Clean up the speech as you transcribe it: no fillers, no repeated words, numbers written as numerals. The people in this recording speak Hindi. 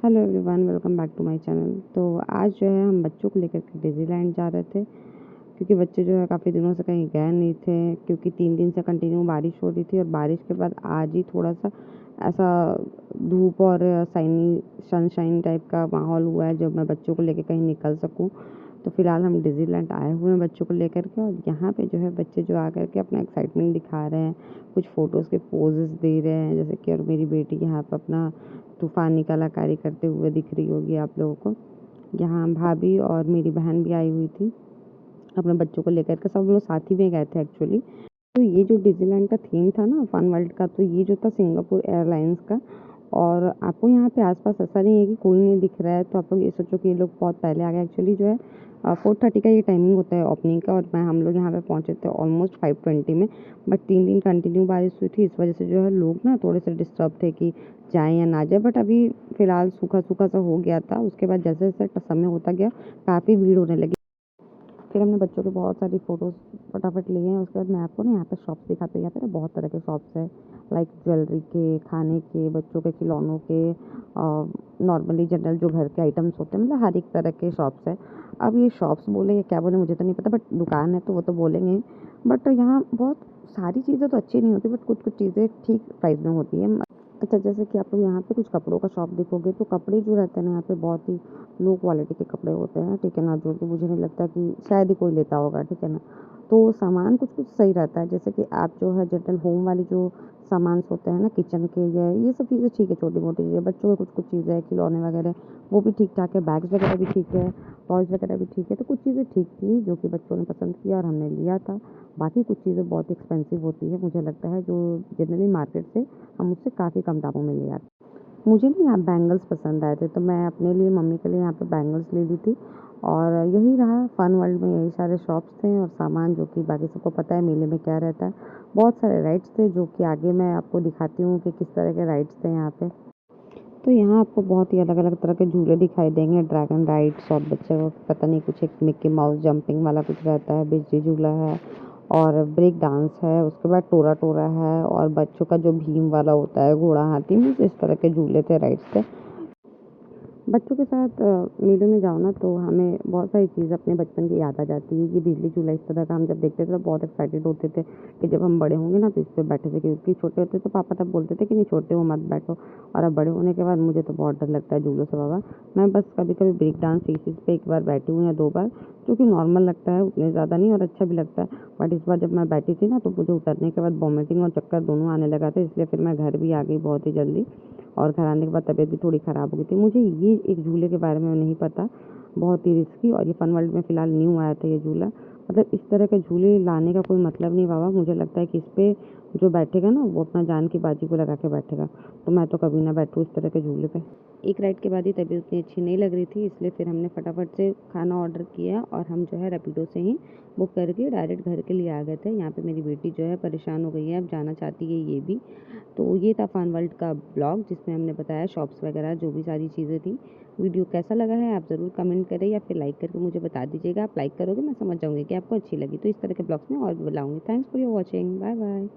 Hello everyone, welcome back to my channel. तो आज जो है हम बच्चों को लेकर के डिज़नीलैंड जा रहे थे, क्योंकि बच्चे जो है काफ़ी दिनों से कहीं गए नहीं थे, क्योंकि 3 दिन से कंटिन्यू बारिश हो रही थी और बारिश के बाद आज ही थोड़ा-सा ऐसा धूप और साइनी सनशाइन टाइप का माहौल हुआ है, जब मैं बच्चों को लेके कहीं निकल सकूँ। तो फिलहाल हम डिज़नीलैंड आए हुए हैं बच्चों को लेकर के, और यहाँ पे जो है बच्चे जो आकर के अपना एक्साइटमेंट दिखा रहे हैं, कुछ फ़ोटोज़ के पोजेज़ दे रहे हैं, जैसे कि और मेरी बेटी यहाँ पे अपना तूफ़ानी कलाकारी करते हुए दिख रही होगी आप लोगों को। यहाँ भाभी और मेरी बहन भी आई हुई थी अपने बच्चों को लेकर के, सब लोग साथ ही में गए थे एक्चुअली। तो ये जो डिज़नीलैंड का थीम था ना फन वर्ल्ड का, तो ये जो था सिंगापुर एयरलाइंस का। और आपको यहाँ पे आसपास ऐसा नहीं है कि कोई नहीं दिख रहा है, तो आप लोग ये सोचो कि ये लोग बहुत पहले आ गए। एक्चुअली जो है 4:30 का ये टाइमिंग होता है ओपनिंग का, और हम लोग यहाँ पे पहुँचे थे ऑलमोस्ट 5:20 में। बट 3 दिन कंटिन्यू बारिश हुई थी, इस वजह से जो है लोग ना थोड़े से डिस्टर्ब थे कि जाएँ या ना जाएँ। बट अभी फ़िलहाल सूखा-सूखा सा हो गया था। उसके बाद जैसे-जैसे समय होता गया, काफ़ी भीड़ होने लगी। फिर हमने बच्चों के बहुत सारी फ़ोटोज़ फटाफट लिए हैं। उसके बाद मैं आपको ना यहाँ पे शॉप्स दिखाती हूँ। यहाँ पे ना बहुत तरह के शॉप्स हैं, लाइक ज्वेलरी के, खाने के, बच्चों के खिलौनों के, नॉर्मली जनरल जो घर के आइटम्स होते हैं, मतलब हर एक तरह के शॉप्स हैं। अब ये शॉप्स बोले या क्या बोले मुझे तो नहीं पता, बट दुकान है तो वो तो बोलेंगे। बट यहाँ बहुत सारी चीज़ें तो अच्छी नहीं होती, बट कुछ-कुछ चीज़ें ठीक प्राइस में होती हैं। अच्छा, जैसे कि आप लोग यहाँ पे कुछ कपड़ों का शॉप देखोगे, तो कपड़े जो रहते हैं ना यहाँ पे बहुत ही लो क्वालिटी के कपड़े होते हैं, ठीक है ना, जो कि मुझे नहीं लगता कि शायद ही कोई लेता होगा, ठीक है ना। तो सामान कुछ-कुछ सही रहता है, जैसे कि आप जो है जनरल होम वाली जो सामान्स होते हैं ना किचन के, या ये सब चीज़ें ठीक है, छोटी-मोटी चीज़ें, बच्चों के कुछ-कुछ चीज़ें हैं, खिलौने वगैरह, वो भी ठीक-ठाक है, बैग्स वगैरह भी ठीक है, टॉयज़ वगैरह भी ठीक है। तो कुछ चीज़ें ठीक थी, जो कि बच्चों ने पसंद किया और हमने लिया था। बाकी कुछ चीज़ें बहुत एक्सपेंसिव होती है, मुझे लगता है, जो जनरली मार्केट से हम उससे काफ़ी कम दामों में ले आते हैं। मुझे ना यहाँ बैंगल्स पसंद आए थे, तो मैं अपने लिए, मम्मी के लिए यहाँ पे बैंगल्स ले ली थी। और यही रहा फन वर्ल्ड में, यही सारे शॉप्स थे और सामान, जो कि बाकी सबको पता है मेले में क्या रहता है। बहुत सारे राइड्स थे, जो कि आगे मैं आपको दिखाती हूँ कि किस तरह के राइड्स थे यहाँ पे। तो यहाँ आपको बहुत ही अलग-अलग तरह के झूले दिखाई देंगे, ड्रैगन राइड्स, और बच्चे को पता नहीं कुछ एक मिक्की माउस जंपिंग वाला कुछ रहता है, बिजली झूला है, और ब्रेक डांस है, उसके बाद टोरा-टोरा है, और बच्चों का जो भीम वाला होता है, घोड़ा हाथी, मीन्स इस तरह के झूले थे, राइड्स थे। बच्चों के साथ मेले में जाओ ना, तो हमें बहुत सारी चीज़ें अपने बचपन की याद आ जाती है। ये बिजली झूला इस तरह का हम जब देखते थे तो बहुत एक्साइटेड होते थे कि जब हम बड़े होंगे ना तो इस पे बैठे थे, क्योंकि छोटे होते तो पापा तब बोलते थे कि नहीं छोटे हो मत बैठो। और अब बड़े होने के बाद मुझे तो बहुत डर लगता है झूलों से बाबा। मैं बस कभी-कभी ब्रेक डांस इस पे एक बार बैठी हूँ या 2 बार, जो कि नॉर्मल लगता है, उतने ज़्यादा नहीं, और अच्छा भी लगता है। बट इस बार जब मैं बैठी थी ना, तो मुझे उतरने के बाद वॉमिटिंग और चक्कर दोनों आने लगा था, इसलिए फिर मैं घर भी आ गई बहुत ही जल्दी। और घर आने के बाद तबीयत भी थोड़ी ख़राब हो गई थी। मुझे ये एक झूले के बारे में नहीं पता, बहुत ही रिस्की, और ये फन वर्ल्ड में फ़िलहाल न्यू आया था ये झूला। मतलब इस तरह के झूले लाने का कोई मतलब नहीं बाबा, मुझे लगता है कि इस पे जो बैठेगा ना वो अपना जान की बाजी को लगा के बैठेगा। तो मैं तो कभी ना बैठूँ इस तरह के झूले पे। एक राइड के बाद ही तबीयत उतनी अच्छी नहीं लग रही थी, इसलिए फिर हमने फटाफट से खाना ऑर्डर किया, और हम जो है रैपिडो से ही बुक करके डायरेक्ट घर के लिए आ गए थे। यहाँ पे मेरी बेटी जो है परेशान हो गई है, अब जाना चाहती है ये भी। तो ये था फन वर्ल्ड का ब्लॉग, जिसमें हमने बताया शॉप्स वगैरह जो भी सारी चीज़ें थी। वीडियो कैसा लगा है आप ज़रूर कमेंट करें, या फिर लाइक करके मुझे बता दीजिएगा। आप लाइक करोगे मैं समझ जाऊँगी कि आपको अच्छी लगी। तो इस तरह के ब्लॉग्स में और भी बुलाऊँगी। Thanks for your watching. Bye bye.